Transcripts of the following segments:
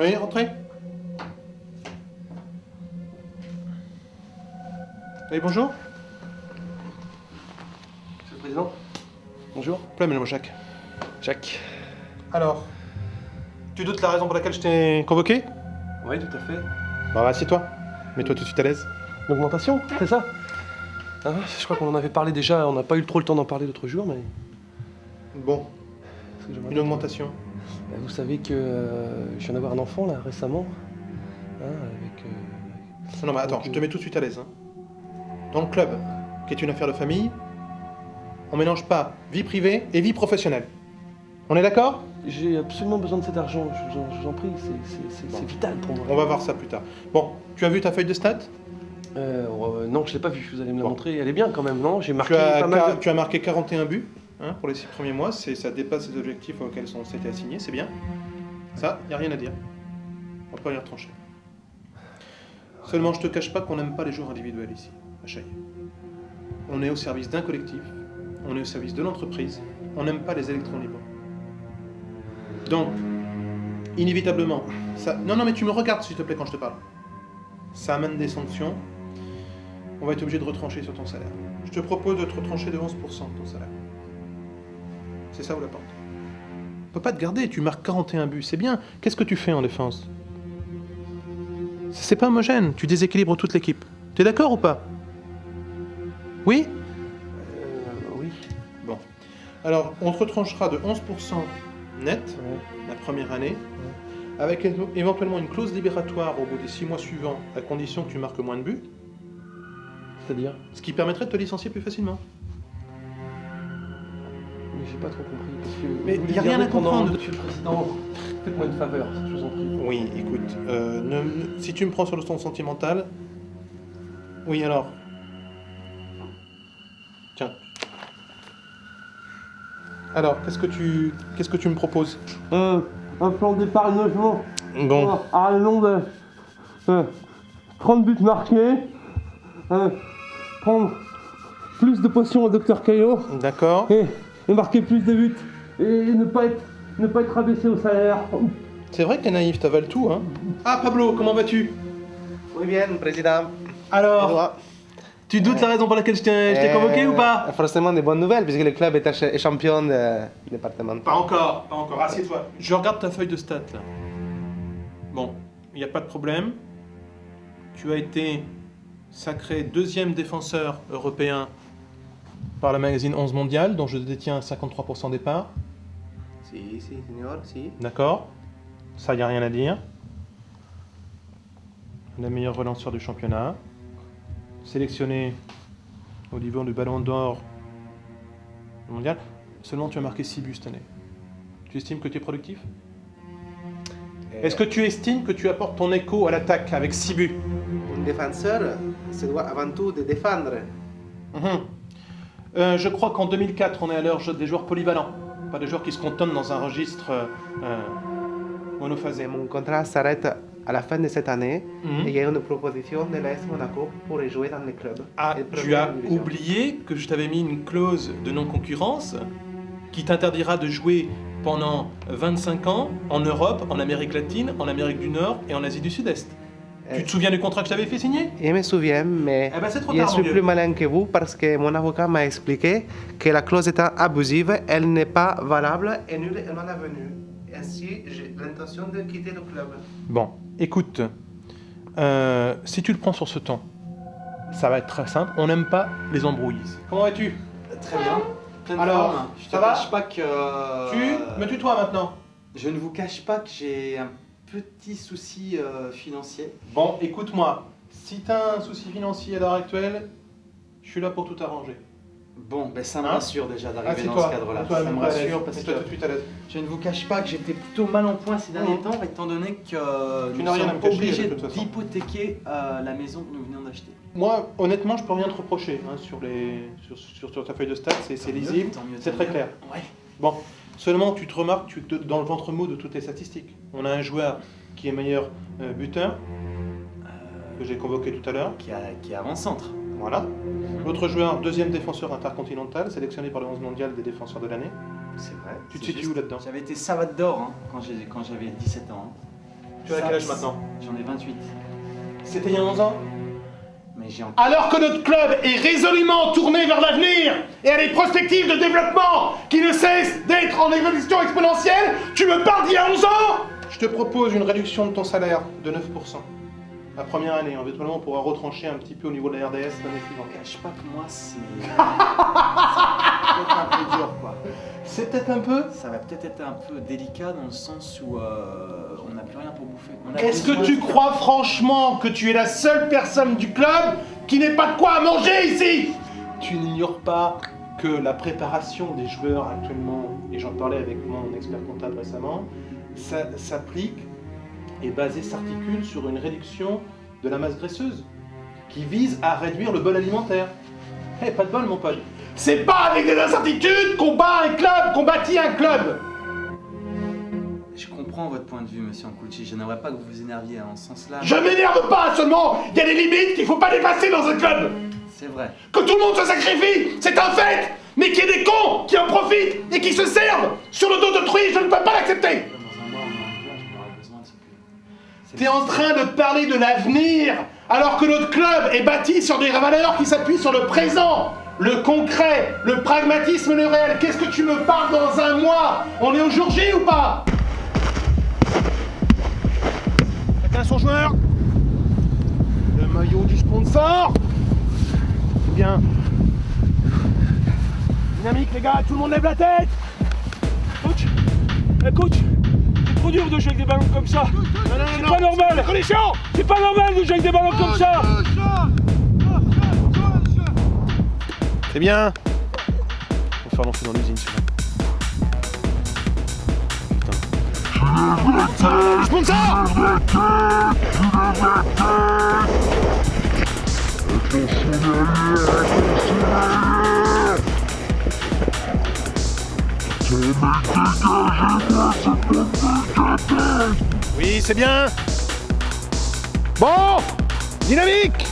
Oui, rentrez. Oui, bonjour. Monsieur le Président. Bonjour. Appelez-moi Jacques. Jacques. Alors, tu doutes la raison pour laquelle je t'ai convoqué? Oui, tout à fait. Bah, assieds-toi. Mets-toi tout de suite à l'aise. L'augmentation, c'est ça? Ah, je crois qu'on en avait parlé déjà, on n'a pas eu trop le temps d'en parler l'autre jour, mais... Bon, une augmentation. Vous savez que je viens d'avoir un enfant, là, récemment. Hein, avec... Non, mais attends, je te mets tout de suite à l'aise. Hein. Dans le club, qui est une affaire de famille, on mélange pas vie privée et vie professionnelle. On est d'accord? J'ai absolument besoin de cet argent, je vous en prie, c'est vital pour moi. On va voir ça plus tard. Bon, tu as vu ta feuille de stats? Non, je l'ai pas vue, vous allez me la montrer. Elle est bien quand même, non? J'ai marqué Tu as marqué 41 buts hein, pour les 6 premiers mois, ça dépasse les objectifs auxquels on s'était assignés, c'est bien. Ça, y a rien à dire. On peut rien trancher. Seulement, je te cache pas qu'on n'aime pas les joueurs individuels ici, à Chaillé. On est au service d'un collectif, on est au service de l'entreprise, on n'aime pas les électrons libres. Donc, inévitablement, ça... Non, mais tu me regardes s'il te plaît quand je te parle. Ça amène des sanctions. On va être obligé de retrancher sur ton salaire. Je te propose de te retrancher de 11% de ton salaire. C'est ça ou la porte? On peut pas te garder, tu marques 41 buts, c'est bien. Qu'est-ce que tu fais en défense? C'est pas homogène, tu déséquilibres toute l'équipe. T'es d'accord ou pas? Oui? Oui. Bon. Alors, on te retranchera de 11% net, la première année, avec éventuellement une clause libératoire au bout des 6 mois suivants, à condition que tu marques moins de buts. C'est-à-dire? Ce qui permettrait de te licencier plus facilement. Mais j'ai pas trop compris, parce que... Mais vous y a voulez rien à garder pendant- comprendre. Monsieur le Président, faites-moi une faveur, je vous en prie. Oui, écoute, si tu me prends sur le ton sentimental... Oui, alors... Tiens. Alors, qu'est-ce que tu me proposes? Un plan d'épargne logement. Bon. À raison de 30 buts marqués. Prendre plus de potions au Dr Caillot. D'accord. Et marquer plus de buts. Et ne pas être rabaissé au salaire. C'est vrai que t'es naïf, t'avales tout, hein? Ah, Pablo, comment vas-tu? Muy bien, président. Alors, tu doutes la raison pour laquelle je t'ai convoqué ou pas? Forcément des bonnes nouvelles, puisque le club est champion départemental. Pas encore. Assieds-toi. Je regarde ta feuille de stats, là. Bon, il n'y a pas de problème. Tu as été sacré 2e défenseur européen par le magazine 11 Mondial, dont je détiens 53% des parts. Si, señor, si. D'accord. Ça, il n'y a rien à dire. Le meilleur relanceur du championnat. Sélectionné au niveau du Ballon d'Or mondial. Seulement, tu as marqué 6 buts cette année. Tu estimes que tu es productif? Est-ce que tu estimes que tu apportes ton écho à l'attaque avec 6 buts? Un défenseur se doit avant tout de défendre. Je crois qu'en 2004, on est à l'heure des joueurs polyvalents. Pas des joueurs qui se contonnent dans un registre monophasé. Mon contrat s'arrête à la fin de cette année et il y a une proposition de l'AS Monaco pour jouer dans les clubs. Ah, tu as oublié que je t'avais mis une clause de non-concurrence qui t'interdira de jouer pendant 25 ans en Europe, en Amérique latine, en Amérique du Nord et en Asie du Sud-Est. Tu te souviens du contrat que je t'avais fait signer? Je me souviens, mais Eh ben, c'est trop je tard, suis mon vieux. plus malin que vous parce que mon avocat m'a expliqué que la clause étant abusive, elle n'est pas valable et nulle et non avenue. Ainsi, j'ai l'intention de quitter le club. Bon, écoute, si tu le prends sur ce ton, ça va être très simple. On n'aime pas les embrouilles. Comment vas-tu? Très bien. Pleine Alors, forme. Je te ça va cache pas que... Me tutoie maintenant. Je ne vous cache pas que j'ai un petit souci financier. Bon, écoute-moi. Si t'as un souci financier à l'heure actuelle, je suis là pour tout arranger. Bon, ben ça me Hein? rassure déjà d'arriver dans Assieds-toi. ce cadre-là. Mets-toi Ça me à l'aise. rassure parce Mets-toi que tout de suite à l'aise. je ne vous cache pas que j'étais plutôt mal en point ces derniers temps, étant donné que Tu nous n'as rien à me sommes cacher, obligés de toute façon. d'hypothéquer la maison que nous venons d'acheter. Moi, honnêtement, je peux rien te reprocher hein, sur ta feuille de stats. C'est lisible, Tant mieux, c'est tant très mieux. clair. Ouais. Bon, seulement tu te remarques dans le ventre mou de toutes les statistiques. On a un joueur qui est meilleur buteur, que j'ai convoqué tout à l'heure. Qui est avant-centre. Voilà. L'autre joueur, 2e défenseur intercontinental, sélectionné par le 11 mondial des défenseurs de l'année. C'est vrai. Tu te C'est situes juste. où là-dedans? J'avais été savate d'or hein, quand j'avais 17 ans. Tu as quel âge maintenant? J'en ai 28. C'était il y a 11 ans? Mais j'ai encore... Alors que notre club est résolument tourné vers l'avenir et à des perspectives de développement qui ne cessent d'être en évolution exponentielle, tu me parles d'il y a 11 ans? Je te propose une réduction de ton salaire de 9%. La première année, éventuellement, on pourra retrancher un petit peu au niveau de la RDS l'année suivante. Je sais pas que moi, c'est... peut-être un peu dur, quoi. C'est peut-être un peu? Ça va peut-être être un peu délicat dans le sens où on n'a plus rien pour bouffer. Est-ce que tu crois franchement que tu es la seule personne du club qui n'ait pas de quoi à manger ici? Tu n'ignores pas que la préparation des joueurs actuellement, et j'en parlais avec mon expert comptable récemment, ça s'applique et s'articule sur une réduction de la masse graisseuse qui vise à réduire le bol alimentaire. Eh, pas de bol mon pote. C'est pas avec des incertitudes qu'on bat un club, qu'on bâtit un club. Je comprends votre point de vue, monsieur Ancucci. Je n'aimerais pas que vous vous énerviez en ce sens-là. Je m'énerve pas seulement, il y a des limites qu'il faut pas dépasser dans un club. C'est vrai. Que tout le monde se sacrifie, c'est un fait. Mais qu'il y ait des cons qui en profitent et qui se servent sur le dos d'autrui, je ne peux pas l'accepter. Dans un mois, on aura besoin de ce que... T'es en train de parler de l'avenir, alors que notre club est bâti sur des valeurs qui s'appuient sur le présent, le concret, le pragmatisme, le réel. Qu'est-ce que tu me parles dans un mois? On est au jour J ou pas? Chacun son joueur. Le maillot du sponsor. Bien. Dynamique les gars, tout le monde lève la tête. Coach, coach, c'est trop dur de jouer avec des ballons comme ça. C'est pas normal. C'est pas normal de jouer avec des ballons comme ça. C'est bien. On va faire lancer dans l'usine celui-là. Putain. Sponsor! Oui, c'est bien. Bon, dynamique.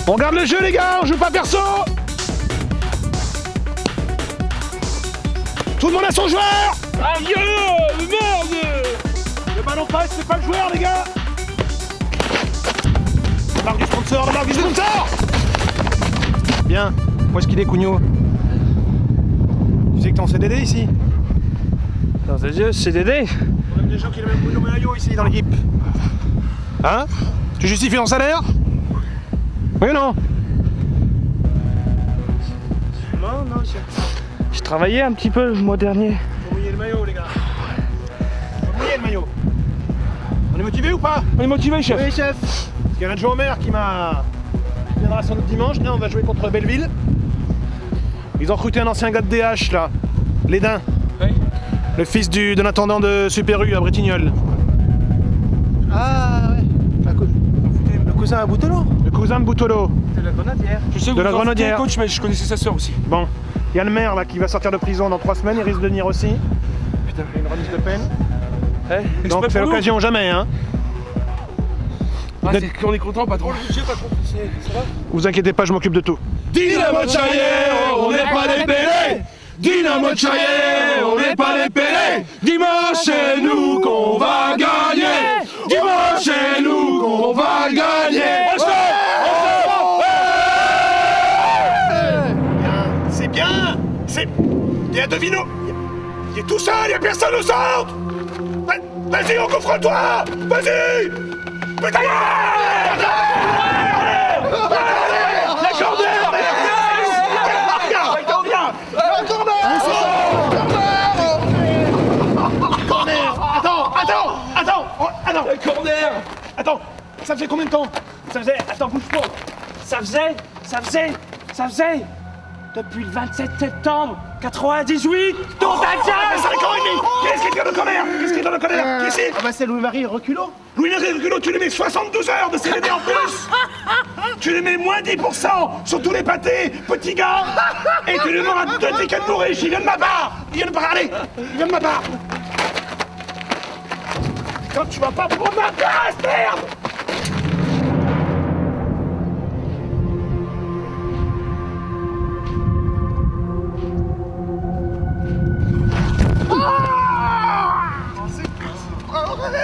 On garde le jeu les gars, on joue pas perso. Tout le monde a son joueur. Aïe, merde. Le ballon passe, c'est pas le joueur les gars. La marque du sponsor, la marque du sponsor. Bien, où est-ce qu'il est Cugno? Tu sais que t'es en CDD ici? Non, c'est Dieu, CDD. On aime des gens qui ont le même maillot ici dans l'équipe. Hein? Tu justifies ton salaire? Oui ou non? Non, je travaillais un petit peu le mois dernier. Faut mouiller le maillot les gars. Faut mouiller le maillot. On est motivé ou pas? On est motivé, chef. Oui chef. Il y a un adjoint au maire qui viendra sans doute dimanche. Là on va jouer contre Belleville. Ils ont recruté un ancien gars de DH là. Lédin. Oui. Le fils de l'intendant de Super U à Bretignolles. Ah ouais. Le cousin à Boutolo. Le cousin de Boutolo. C'est la grenadière. Je sais que De la vous en foutez, Grenadière. coach, mais je connaissais sa sœur aussi. Bon. Il y a le maire là qui va sortir de prison dans 3 semaines. Il risque de venir aussi. Putain. Il y a une remise de peine. Eh, Donc c'est l'occasion jamais hein. Ah, c'est qu'on est content, patron. J'ai pas compris, ça va? Vous inquiétez pas, je m'occupe de tout. Dynamo Tchaïer, on n'est pas des pélés. Dynamo Tchaïer, on n'est pas des pélés. Dimanche, c'est nous qu'on va gagner. Dimanche, c'est nous qu'on va gagner. C'est bien. C'est... Il y a Devino. Il est tout seul, il y a personne au centre. Vas-y, on confronte-toi. Vas-y. Putain. Corner. Attends, ça faisait combien de temps? Ça faisait... Attends, bouge pas. Ça faisait... Depuis le 27 septembre 98. Ton Ça fait quand même. Qu'est-ce qu'il tire de corner? Qu'est-ce qu'il tire de corner? Qui c'est? Ah bah c'est Louis-Marie Reculot. Louis-Marie Reculot, tu lui mets 72 heures de CDD en plus. Tu lui mets moins 10% sur tous les pâtés, petit gars. Et tu lui demandes 2 tickets de bourriche. Il vient de ma part. Il vient de parler. Il vient de ma part. Quand tu vas pas prendre ma place, merde.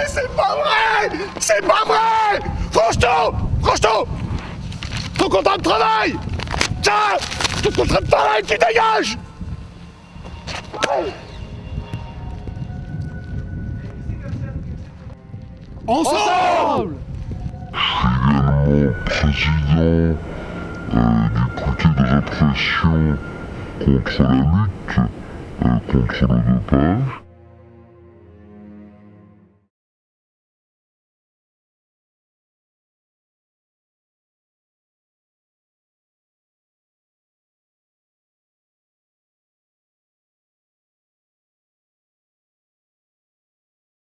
C'est pas vrai! C'est pas vrai! Franchement! Franchement! Ton contrat de travail! Tiens! Ton contrat de travail, tu dégages! Ensemble! Président du côté de répression contre la lutte contre le dopage.